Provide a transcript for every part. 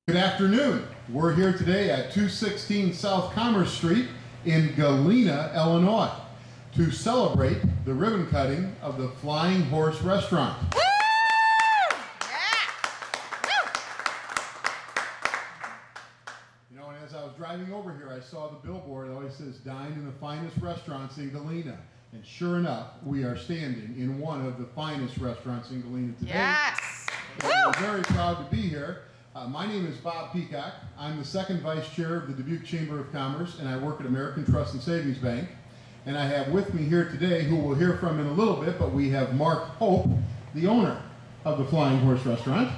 Good afternoon. We're here today at 216 South Commerce Street in Galena, Illinois, to celebrate the ribbon cutting of the Flying Horse Restaurant. Woo! Yeah! Woo! You know, and as I was driving over here, I saw the billboard. It always says, "Dine in the finest restaurants in Galena." And sure enough, we are standing in one of the finest restaurants in Galena today. Yes! And we're very proud to be here. My name is Bob Peacock. I'm the second vice chair of the Dubuque Chamber of Commerce, and I work at American Trust and Savings Bank. And I have with me here today, who we'll hear from in a little bit, but we have Mark Hope, the owner of the Flying Horse Restaurant.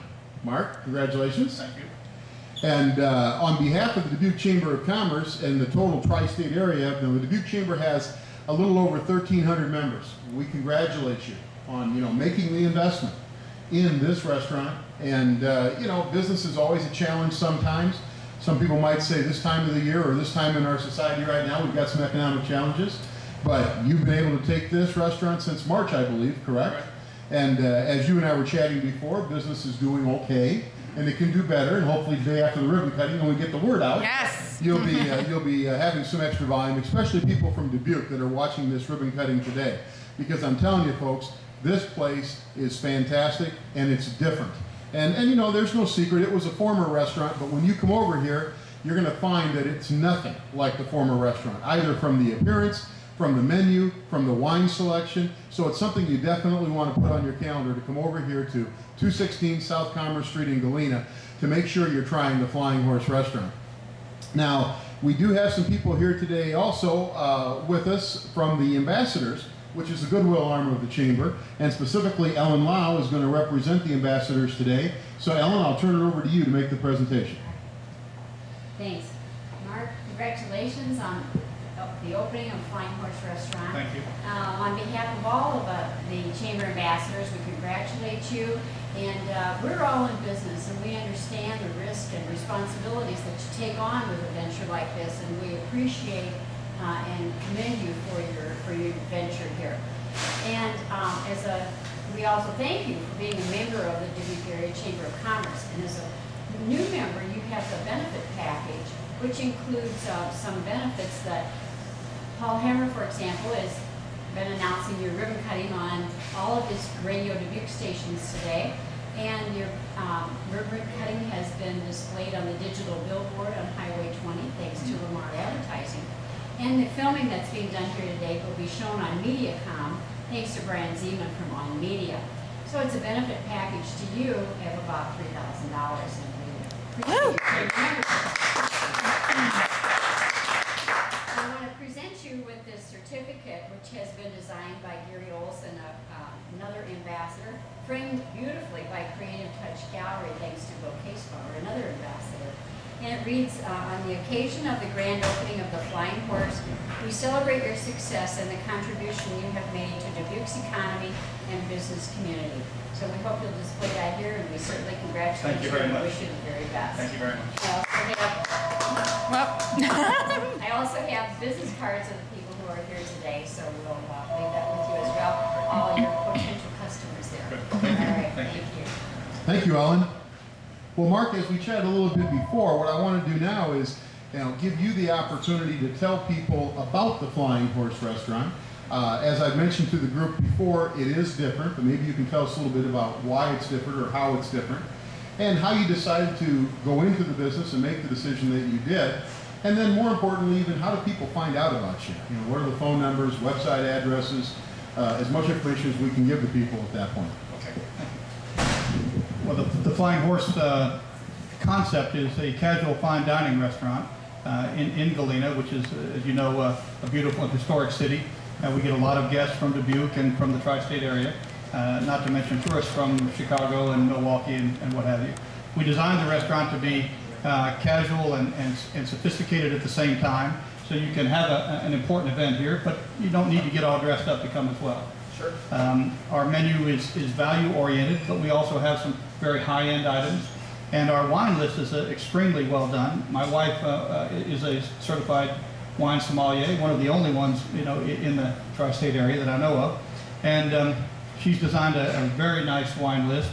Mark, congratulations. Thank you. And on behalf of the Dubuque Chamber of Commerce and the total tri-state area, the Dubuque Chamber has a little over 1,300 members. We congratulate you on, making the investment in this restaurant. And business is always a challenge sometimes. Some people might say this time of the year or this time in our society right now, we've got some economic challenges. But you've been able to take this restaurant since March, I believe, correct? Right. And as you and I were chatting before, business is doing okay, and it can do better. And hopefully the day after the ribbon cutting, when we get the word out, Yes! you'll be having some extra volume, especially people from Dubuque that are watching this ribbon cutting today. Because I'm telling you folks, this place is fantastic and it's different. And there's no secret, it was a former restaurant, but when you come over here, you're going to find that it's nothing like the former restaurant, either from the appearance, from the menu, from the wine selection. So it's something you definitely want to put on your calendar to come over here to 216 South Commerce Street in Galena to make sure you're trying the Flying Horse Restaurant. Now, we do have some people here today also with us from the ambassadors, which is the goodwill arm of the Chamber, and specifically Ellen Lau is going to represent the ambassadors today. So Ellen, I'll turn it over to you to make the presentation. Thanks. Mark, congratulations on the opening of Flying Horse Restaurant. Thank you. On behalf of all of the Chamber ambassadors, we congratulate you. And we're all in business, and we understand the risk and responsibilities that you take on with a venture like this, and we appreciate and commend you for your venture here. And we also thank you for being a member of the Dubuque Area Chamber of Commerce. And as a new member, you have the benefit package, which includes some benefits that Paul Hammer, for example, has been announcing your ribbon cutting on all of his Radio Dubuque stations today. And your ribbon cutting has been displayed on the digital billboard on Highway 20, thanks to Lamar Advertising. And the filming that's being done here today will be shown on MediaCom, thanks to Brian Zeman from On Media. So it's a benefit package to you of about $3,000. And we appreciate your membership. I want to present you with this certificate, which has been designed by Gary Olson, another ambassador, framed beautifully by Creative Touch Gallery, thanks to Bouquet Spauer, another ambassador. And it reads, on the occasion of the grand opening of the Flying Horse, we celebrate your success and the contribution you have made to Dubuque's economy and business community. So we hope you'll display that here, and we certainly congratulate you and wish you the very best. Thank you very much. I also have business cards of the people who are here today, so we'll leave that with you as well. All your potential customers there. All right, thank you. Thank you, Ellen. Well, Mark, as we chatted a little bit before, what I want to do now is give you the opportunity to tell people about the Flying Horse Restaurant. As I mentioned to the group before, it is different, but maybe you can tell us a little bit about why it's different or how it's different, and how you decided to go into the business and make the decision that you did. And then more importantly, even how do people find out about you? What are the phone numbers, website addresses, as much information as we can give the people at that point. Okay. Well, the Flying Horse concept is a casual fine dining restaurant in Galena, which is, as you know, a beautiful and historic city. We get a lot of guests from Dubuque and from the tri-state area, not to mention tourists from Chicago and Milwaukee and what have you. We designed the restaurant to be casual and sophisticated at the same time, so you can have an important event here, but you don't need to get all dressed up to come as well. Sure. Our menu is value-oriented, but we also have some very high-end items. And our wine list is extremely well done. My wife is a certified wine sommelier, one of the only ones in the tri-state area that I know of. And she's designed a very nice wine list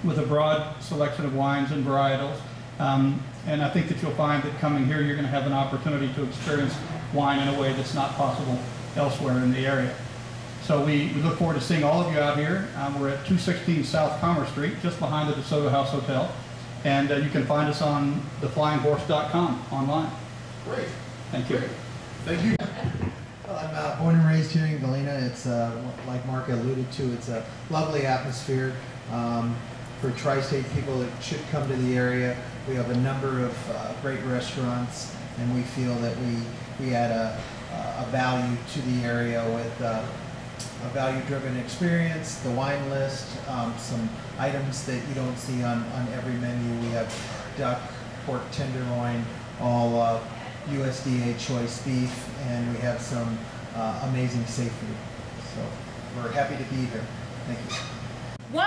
with a broad selection of wines and varietals. And I think that you'll find that coming here, you're going to have an opportunity to experience wine in a way that's not possible elsewhere in the area. So we look forward to seeing all of you out here. We're at 216 South Commerce Street, just behind the DeSoto House Hotel. And you can find us on theflyinghorse.com online. Great. Thank you. Great. Thank you. Well, I'm born and raised here in Galena. It's like Mark alluded to, it's a lovely atmosphere. For tri-state people that should come to the area, we have a number of great restaurants, and we feel that we add a value to the area with a value-driven experience, the wine list, some items that you don't see on every menu. We have duck, pork tenderloin, all USDA choice beef, and we have some amazing seafood. So we're happy to be here. Thank you. 1,